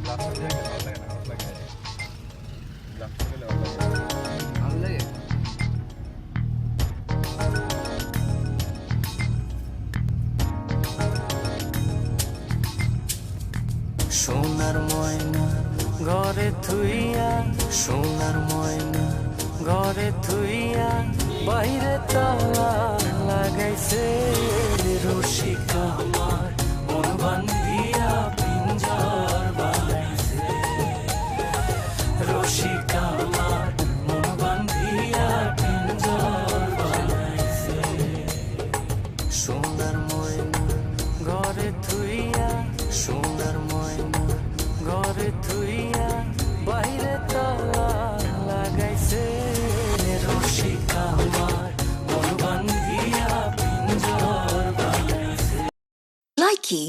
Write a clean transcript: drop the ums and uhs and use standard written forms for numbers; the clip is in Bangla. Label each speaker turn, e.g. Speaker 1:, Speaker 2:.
Speaker 1: ভালো লাগে।
Speaker 2: সোনার ময়না ঘরে থুইয়া, সোনার ময়না ঘরে থুইয়া, বাইরে তালা লাগাইছে রসিকা আমার মন বান্ধিয়া পিঞ্জর বানাইছে। রসিকা আমার মন বান্ধিয়া পিঞ্জর বানাইছে। সোনার ময়না ঘরে থুইয়া, সোনার ময়না ঘরে থুইয়া, বাইরে তালা লাগাইছে রসিকা আমার মন বান্ধিয়া পিঞ্জর বানাইছে।
Speaker 3: Likey